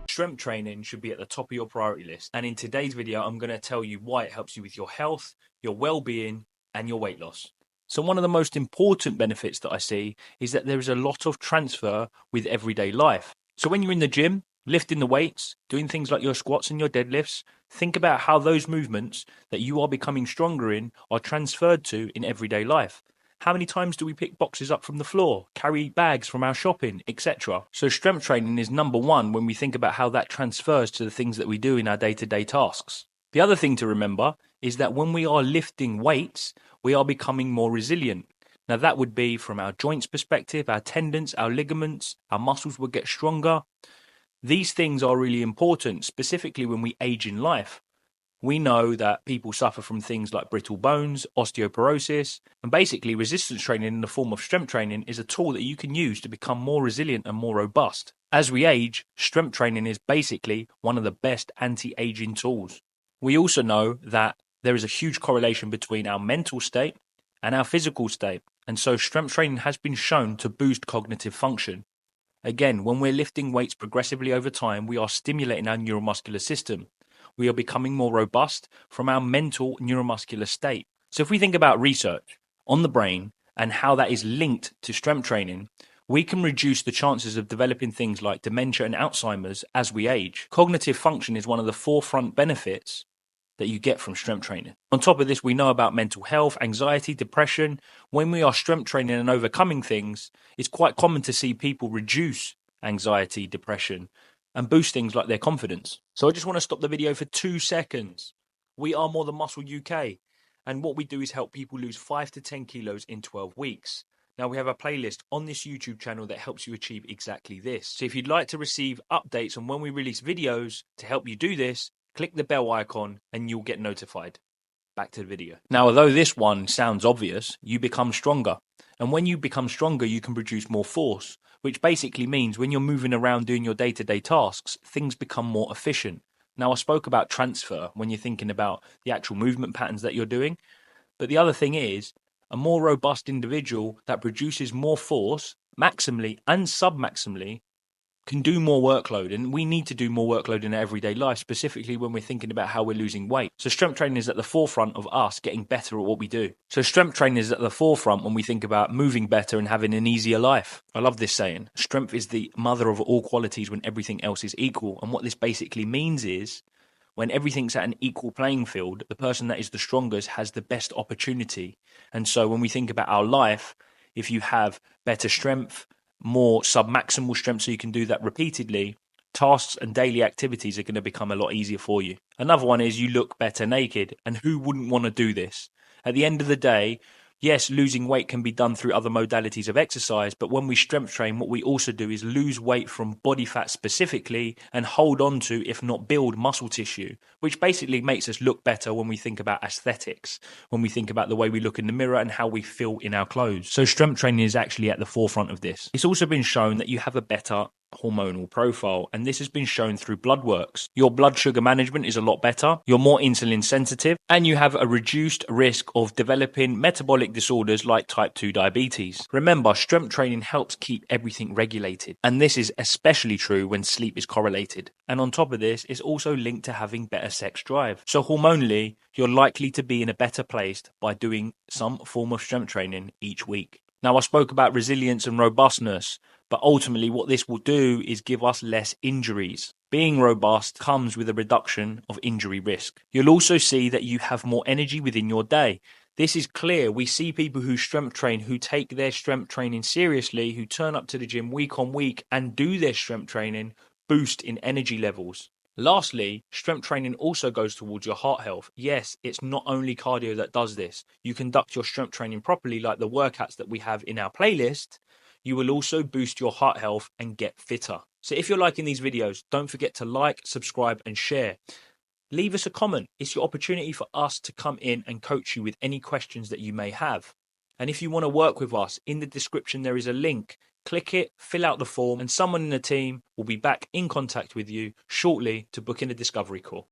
Strength training should be at the top of your priority list. And in today's video, I'm going to tell you why it helps you with your health, your well-being, and your weight loss. So one of the most important benefits that I see is that there is a lot of transfer with everyday life. So when you're in the gym, lifting the weights, doing things like your squats and your deadlifts, think about how those movements that you are becoming stronger in are transferred to in everyday life. How many times do we pick boxes up from the floor, carry bags from our shopping, etc.? So strength training is number one when we think about how that transfers to the things that we do in our day-to-day tasks. The other thing to remember is that when we are lifting weights, we are becoming more resilient. Now that would be from our joints perspective, our tendons, our ligaments, our muscles will get stronger. These things are really important, specifically when we age in life. We know that people suffer from things like brittle bones, osteoporosis, and basically resistance training in the form of strength training is a tool that you can use to become more resilient and more robust. As we age, strength training is basically one of the best anti-aging tools. We also know that there is a huge correlation between our mental state and our physical state, and so strength training has been shown to boost cognitive function. Again, when we're lifting weights progressively over time, we are stimulating our neuromuscular system. We are becoming more robust from our mental neuromuscular state. So if we think about research on the brain and how that is linked to strength training, we can reduce the chances of developing things like dementia and Alzheimer's as we age. Cognitive function is one of the forefront benefits that you get from strength training. On top of this, we know about mental health, anxiety, depression. When we are strength training and overcoming things, it's quite common to see people reduce anxiety, depression, and boost things like their confidence. So I just want to stop the video for 2 seconds. We are More Than Muscle UK, and what we do is help people lose 5 to 10 kilos in 12 weeks. Now we have a playlist on this YouTube channel that helps you achieve exactly this. So if you'd like to receive updates on when we release videos to help you do this, click the bell icon and you'll get notified. Back to the video. Now, although this one sounds obvious, you become stronger. And when you become stronger, you can produce more force, which basically means when you're moving around doing your day-to-day tasks, things become more efficient. Now, I spoke about transfer when you're thinking about the actual movement patterns that you're doing. But the other thing is, a more robust individual that produces more force, maximally and submaximally, can do more workload, and we need to do more workload in our everyday life, specifically when we're thinking about how we're losing weight. So strength training is at the forefront of us getting better at what we do. So strength training is at the forefront when we think about moving better and having an easier life. I love this saying, strength is the mother of all qualities when everything else is equal. And what this basically means is when everything's at an equal playing field, the person that is the strongest has the best opportunity. And so when we think about our life, if you have better strength, more submaximal strength so you can do that repeatedly, tasks and daily activities are going to become a lot easier for you. Another one is you look better naked, and who wouldn't want to do this? At the end of the day, yes, losing weight can be done through other modalities of exercise, but when we strength train, what we also do is lose weight from body fat specifically and hold on to, if not build, muscle tissue, which basically makes us look better when we think about aesthetics, when we think about the way we look in the mirror and how we feel in our clothes. So strength training is actually at the forefront of this. It's also been shown that you have a better hormonal profile, and this has been shown through blood works. Your blood sugar management is a lot better, you're more insulin sensitive, and you have a reduced risk of developing metabolic disorders like type 2 diabetes. Remember, strength training helps keep everything regulated, and this is especially true when sleep is correlated. And on top of this, it's also linked to having better sex drive. So hormonally, you're likely to be in a better place by doing some form of strength training each week. Now, I spoke about resilience and robustness, but ultimately what this will do is give us less injuries. Being robust comes with a reduction of injury risk. You'll also see that you have more energy within your day. This is clear. We see people who strength train, who take their strength training seriously, who turn up to the gym week on week and do their strength training, boost in energy levels. Lastly, strength training also goes towards your heart health. Yes, it's not only cardio that does this. You conduct your strength training properly, like the workouts that we have in our playlist, you will also boost your heart health and get fitter. So if you're liking these videos, don't forget to like, subscribe, and share. Leave us a comment. It's your opportunity for us to come in and coach you with any questions that you may have. And if you want to work with us, in the description there is a link. Click it, fill out the form, and someone in the team will be back in contact with you shortly to book in a discovery call.